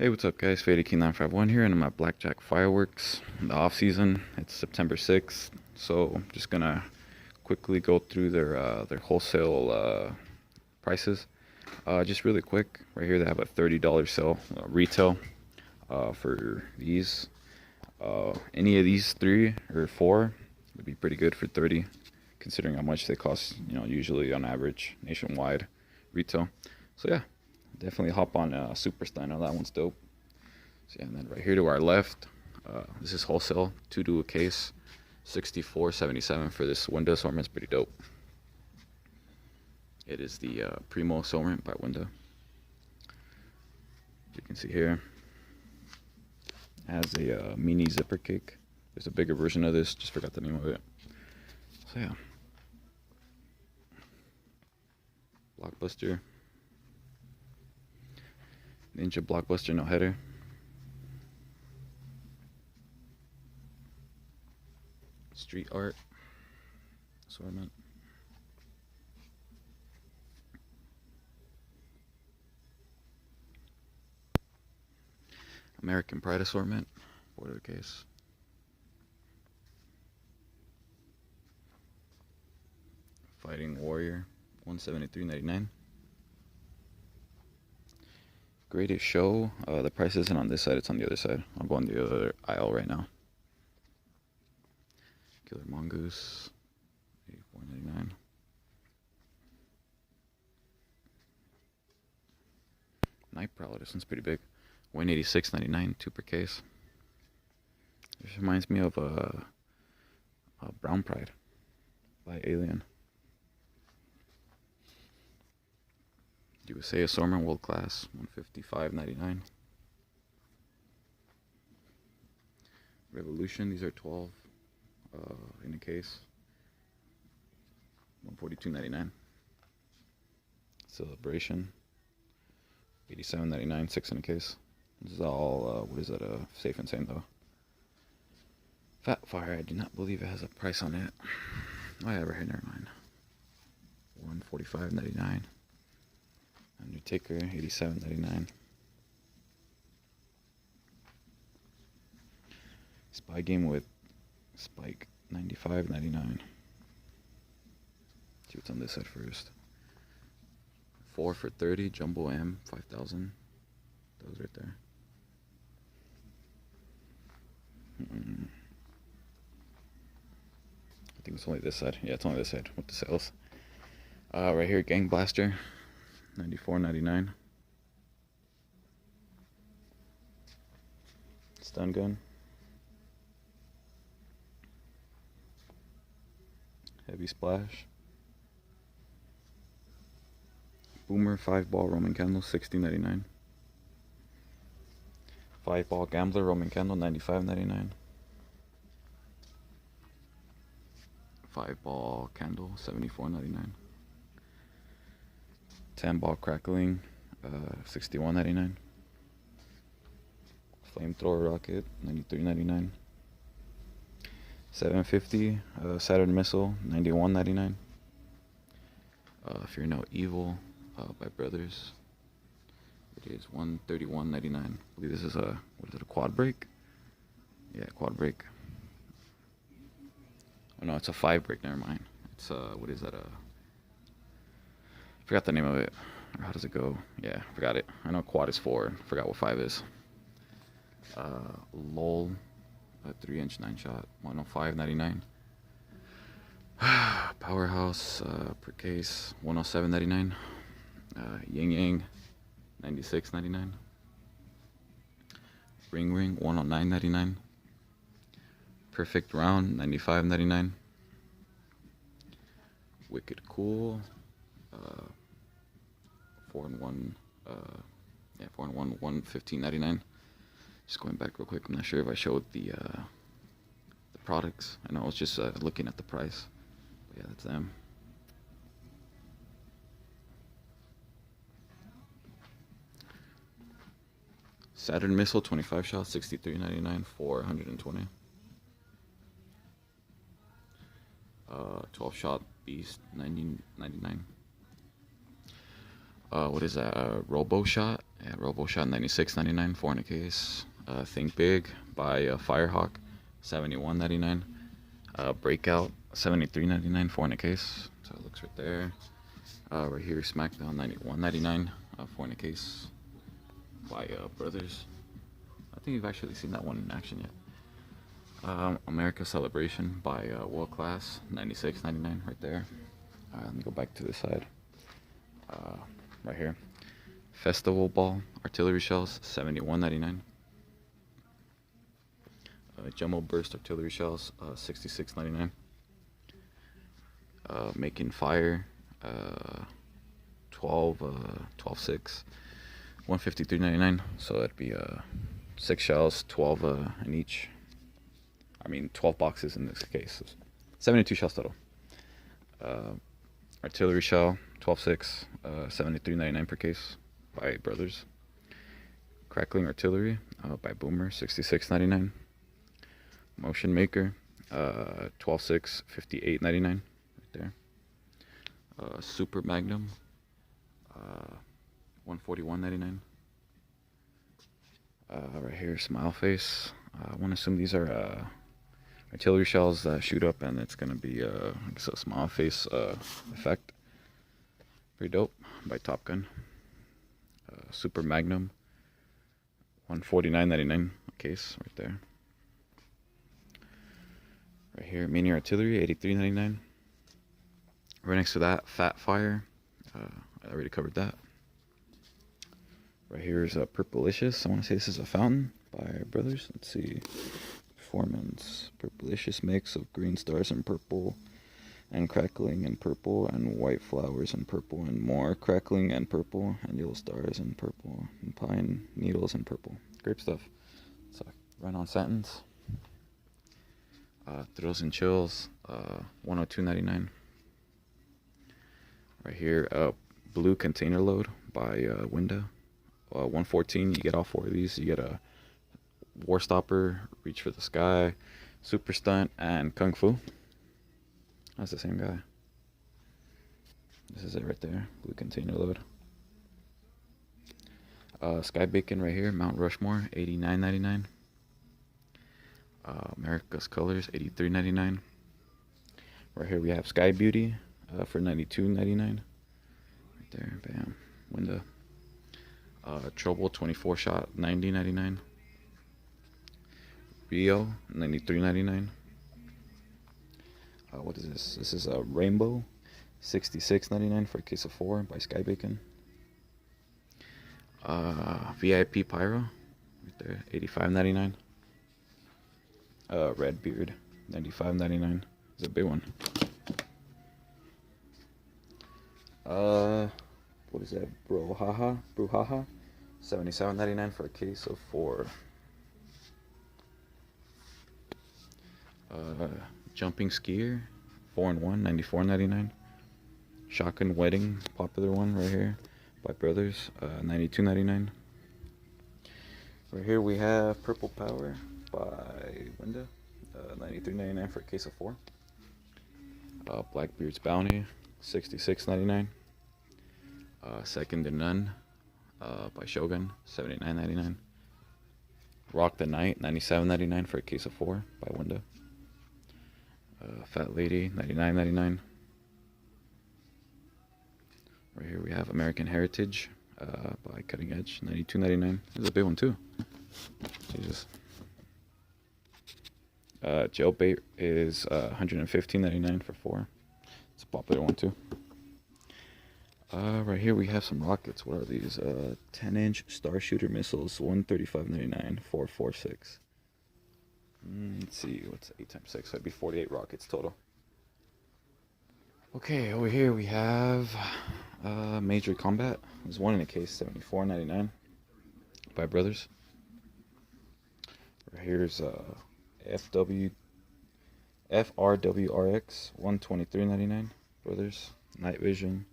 Hey, what's up, guys? Faded King 951 here, and I'm at Blackjack Fireworks. In the off season, it's September 6th, so I'm just gonna quickly go through their wholesale prices. Just really quick, right here they have a $30 sale retail for these. Any of these three or four would be pretty good for 30, considering how much they cost. Usually on average nationwide retail. So yeah, definitely hop on Superstar. I know that one's dope. So yeah, and then right here to our left, this is wholesale, 2 to a case, 64.77 for this window assortment. It's pretty dope. It is the Primo assortment by window. You can see here, it has a mini zipper cake. There's a bigger version of this, just forgot the name of it. So yeah, Blockbuster, Ninja Blockbuster no header. Street art assortment. American Pride assortment, border case. Fighting Warrior, 173.99. Greatest Show. The price isn't on this side; it's on the other side. I'll go on the other aisle right now. Killer Mongoose, 84.99. Night Prowler. This one's pretty big. 186.99, 2 per case. This reminds me of Brown Pride by Alien. USA Assortment World Class, 155.99. Revolution. These are 12 in a case. 142.99. Celebration. 87.99, 6 in a case. This is all, what is that, safe and sane though. Fat Fire, I do not believe it has a price on it. Oh yeah, right here, never mind. 145.99. Undertaker, 87.99. Spy Game with Spike, 95.99. See what's on this side first. 4 for 30, Jumbo M, 5,000. Those right there. I think it's only this side. Yeah, it's only this side with the sales. Right here, Gang Blaster, 94.99. Stun Gun. Heavy Splash. Boomer 5-ball Roman Candle, 60.99. 5-ball Gambler Roman Candle, 95.99. 5-ball Candle, 74.99. 10-ball Crackling, 61.99. Flamethrower Rocket, 93.99. 750 Saturn Missile, 91.99. Fear No Evil by Brothers. It is 131.99. I believe this is a, what is it, a quad break? Yeah, quad break. Oh no, it's a 5 break, never mind. It's what is that, forgot the name of it. Or how does it go? Yeah, forgot it. I know quad is 4, forgot what 5 is. LOL, a 3-inch 9-shot, 105.99. Powerhouse per case, 107.99. Yin Yang, 96.99. Ring Ring, 109.99. Perfect Round, 95.99. Wicked Cool, 4 and 1, 4 and 1, 115.99. Just going back real quick, I'm not sure if I showed the products. I know I was just looking at the price. But yeah, that's them. Saturn Missile, 25 shots, 63.99 for 120. 12 shot Beast, 90.99. What is that? Robo Shot, Yeah, RoboShot 96.99, 4 in a case. Think Big by Firehawk, 71.99. Breakout 73.99, 4 in a case. So it looks right there. Right here, SmackDown 91.99, 4 in a case by Brothers. I think you've actually seen that one in action yet. America Celebration by World Class 96.99, right there. Let me go back to this side. Right here. Festival Ball Artillery Shells 71.99. Jumbo Burst Artillery Shells 66.99. Making Fire 12 6 153.99. So that'd be 6 shells, 12 in each. I mean 12 boxes in this case. 72 shells total. Artillery shell 12 6 73.99 per case by Brothers. Crackling Artillery by Boomer 66.99. Motion Maker 12 6 58.99 right there. Super Magnum 141.99. Right here, Smile Face. I want to assume these are artillery shells that shoot up, and it's gonna be I guess a smile face effect. Pretty dope by Top Gun. Super Magnum 149.99 a case right there. Right here, Mini Artillery 83.99. Right next to that, Fat Fire. I already covered that. Right here is a Purplicious. I want to say this is a fountain by Brothers. Let's see. Performance. Purplicious mix of green stars and purple, and crackling and purple, and white flowers and purple, and more crackling and purple, and yellow stars and purple, and pine needles and purple. Great stuff. So, Run-On Sentence. Thrills and Chills. 102.99. Right here, Blue Container Load by Winda. 114. You get all 4 of these. You get a War Stopper, Reach for the Sky, Super Stunt, and Kung Fu. That's the same guy. This is it right there. Blue Container Load. Sky Bacon right here. Mount Rushmore 89.99. America's Colors 83.99. Right here we have Sky Beauty for 92.99. Right there, bam. Window. Trouble 24 shot 90.99. Rio 93.99. What is this? This is a Rainbow 66.99 for a case of 4 by Sky Bacon. VIP Pyro right there 85.99. Redbeard 95.99. It's a big one. What is that? Brouhaha 77.99 for a case of 4. Jumping Skier 4-in-1 94.99. Shotgun Wedding, popular one right here by Brothers 92.99. Right here we have Purple Power by Winda 93.99 for a case of 4. Blackbeard's Bounty 66.99. Second to None by Shogun 79.99. Rock the Night 97.99 for a case of 4 by Winda. Fat Lady 99.99. Right here we have American Heritage by Cutting Edge 92.99. This is a big one too. Jesus. Jailbait is 115.99 for 4. It's a popular one too. Right here we have some rockets. What are these? 10-inch Star Shooter missiles, 135.99, 446. Let's see, what's 8 times 6? So that'd be 48 rockets total. Okay, over here we have Major Combat. There's 1 in a case, 74.99 by Brothers. Right here's FRWRX 123.99 Brothers. Night Vision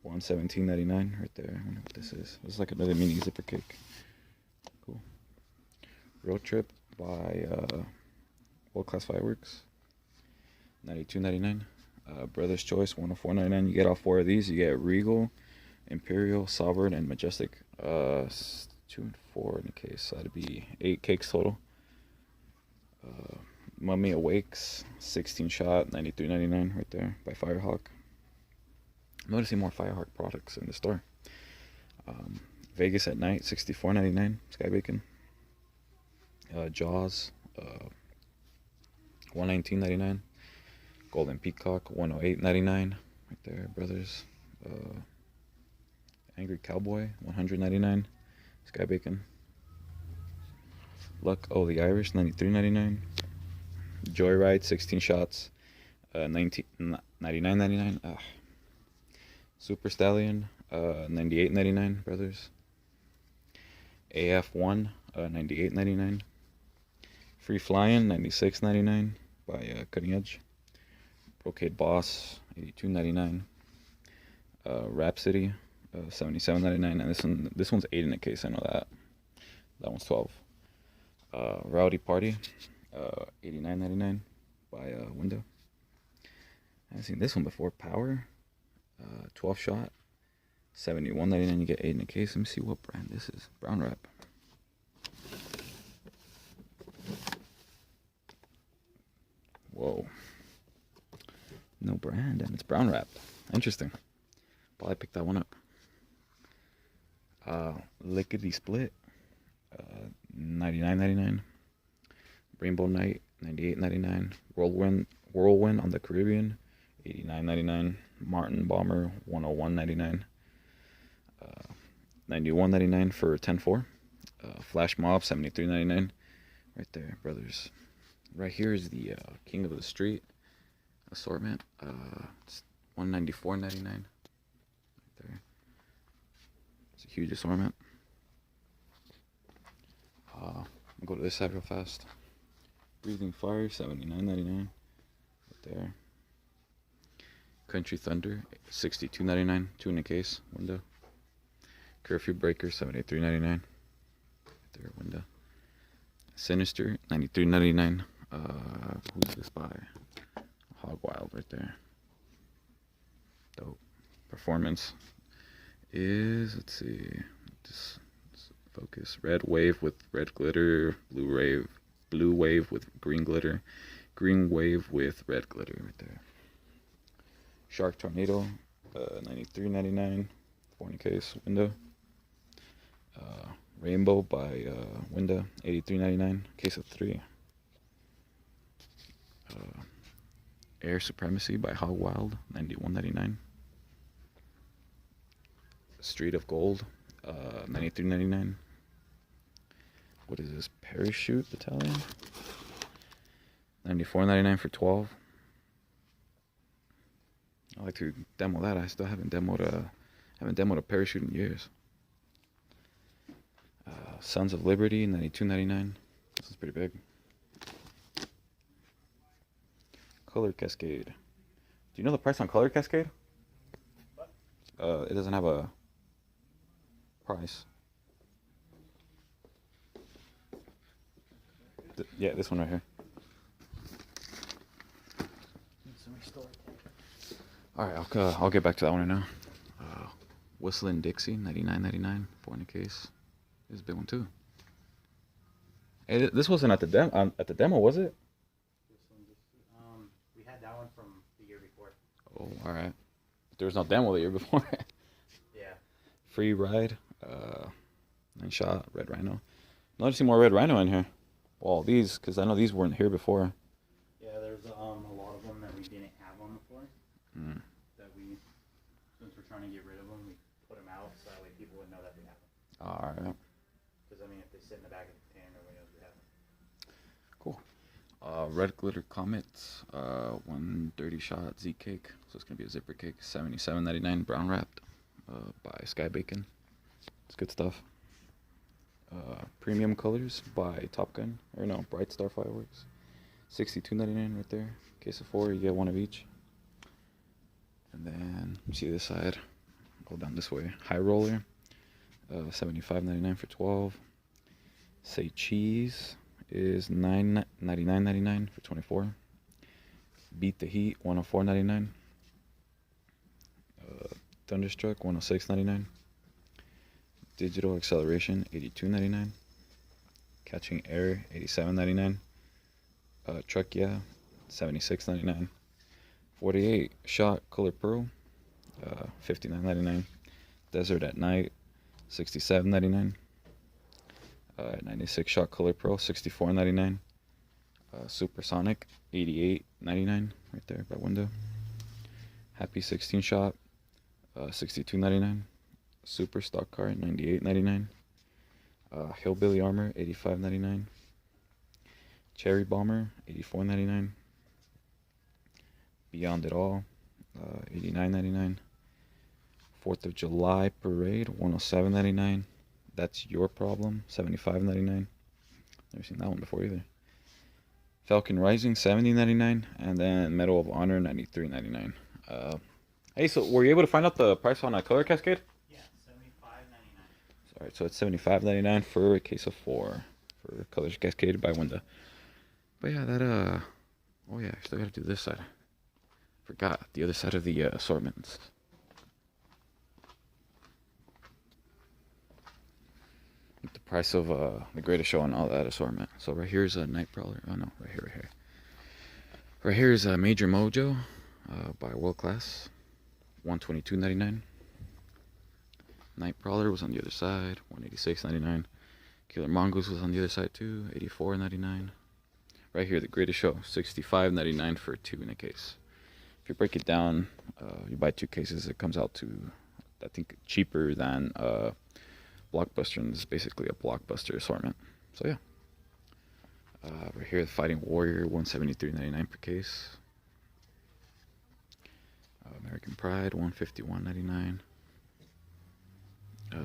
117.99 right there. I wonder what this is. This is like another mini zipper cake. Cool. Road Trip by World Class Fireworks 92.99. Brothers Choice 104.99. You get all 4 of these. You get Regal, Imperial, Sovereign, and Majestic Two and four in the case, so that'd be 8 cakes total. Mummy Awakes, 16 shot, 93.99 right there by Firehawk. I'm noticing more Firehawk products in the store. Vegas at Night, 64.99 Sky Bacon. Jaws, 119.99. Golden Peacock, 108.99 right there, brothers. Angry Cowboy, 199 Sky Bacon. Luck Oh the Irish, 93.99. Joyride, 16 shots, 99.99. Super Stallion, 98.99 brothers. AF1, 98.99. Free Flying, 96.99 by Cutting Edge. Brocade Boss, 82.99. Rhapsody, 77.99. And this one's 8 in a case. I know that. That one's 12. Rowdy Party, 89.99 by Window. I haven't seen this one before. Power, 12 shot, 71.99. You get 8 in a case. Let me see what brand this is. Brown Wrap. Whoa. No brand, and it's brown wrapped. Interesting. Probably picked that one up. Lickety Split, 99.99. Rainbow Night, 98.99. Whirlwind on the Caribbean, 89.99. Martin Bomber, 101.99. 91.99 for 10-4. Flash Mob, 73.99. Right there, brothers. Right here is the King of the Street assortment. It's $194.99. Right there. It's a huge assortment. I'll go to this side real fast. Breathing Fire, $79.99. Right there. Country Thunder, $62.99. 2 in a case. Window. Curfew Breaker, $73.99. Right there. Window. Sinister, $93.99. Who's this by? Hog Wild right there. Dope. Performance is, let's see, just focus. Red Wave with red glitter. Blue Wave with green glitter. Green Wave with red glitter right there. Shark Tornado, $93.99. 4 in a case. Window. Rainbow by Window, $83.99. Case of 3. Air Supremacy by Hog Wild, $91.99. Street of Gold, $93.99. What is this? Parachute Battalion, $94.99 for 12. I like to demo that. I still haven't demoed a parachute in years. Sons of Liberty, $92.99. This is pretty big. Color Cascade. Do you know the price on Color Cascade? What? It doesn't have a price. Yeah, this one right here. Alright, I'll get back to that one right now. Whistling Dixie, $99.99. 4 in a case. This is a big one too. Hey, this wasn't at the demo, was it? We had that one from the year before. Oh, all right. There was no demo the year before. Yeah. Free Ride, 9 shot, Red Rhino. Noticing more Red Rhino in here. Well, these, because I know these weren't here before. Yeah, there's a lot of them that we didn't have on before. That we, since we're trying to get rid of them, we put them out so that way people would know that we have them. All right. Because I mean, if they sit in the back of the container, nobody knows we have them. Cool. Red Glitter Comets, 130 shot Z cake. So it's gonna be a zipper cake, $77.99, brown wrapped, by Sky Bacon. It's good stuff. Premium Colors by Top Gun, or no, Bright Star Fireworks, $62.99 right there. Case of 4, you get 1 of each. And then you see this side. Go down this way. High Roller, $75.99 for 12. Say Cheese is $99.99 for 24. Beat the Heat, $104.99. Thunderstruck, $106.99. Digital Acceleration, $82.99. Catching Air, $87.99. Truck Yeah, $76.99. 48 Shot Color Pearl, $59.99. Desert at Night, $67.99. 96 Shot Color Pearl, $64.99. Supersonic, $88.99, right there by window. Happy 16 Shot, $62.99. Super Stock Car, $98.99. Hillbilly Armor, $85.99. Cherry Bomber, $84.99. Beyond It All, $89.99. 4th of July Parade, $107.99. That's Your Problem, $75.99. Never seen that one before either. Falcon Rising, $70.99. And then Medal of Honor, $93.99. Hey, so were you able to find out the price on a Color Cascade? Yeah, $75.99. Alright, so it's $75.99 for a case of 4 for Color Cascade by window. But yeah, that, oh yeah, I still gotta do this side. Forgot the other side of the assortments. The price of the Greatest Show and all that assortment. So right here's a Nightcrawler. Oh no, right here. Right here is a Major Mojo by World Class, $122.99. Nightcrawler was on the other side, $186.99. Killer Mongoose was on the other side too, $84.99. Right here, the Greatest Show, $65.99 for 2 in a case. If you break it down, you buy 2 cases, it comes out to, I think, cheaper than Blockbuster, and this is basically a Blockbuster assortment. So yeah. Right here, the Fighting Warrior, $173.99 per case. American Pride, $151.99.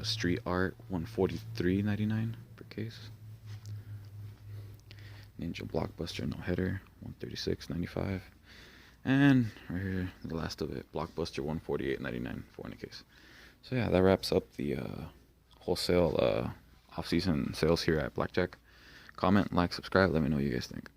Street Art, $143.99 per case. Ninja Blockbuster No Header, $136.95. And right here, the last of it, Blockbuster, $148.99 for in a case. So yeah, that wraps up the wholesale off-season sales here at Blackjack. Comment, like, subscribe. Let me know what you guys think.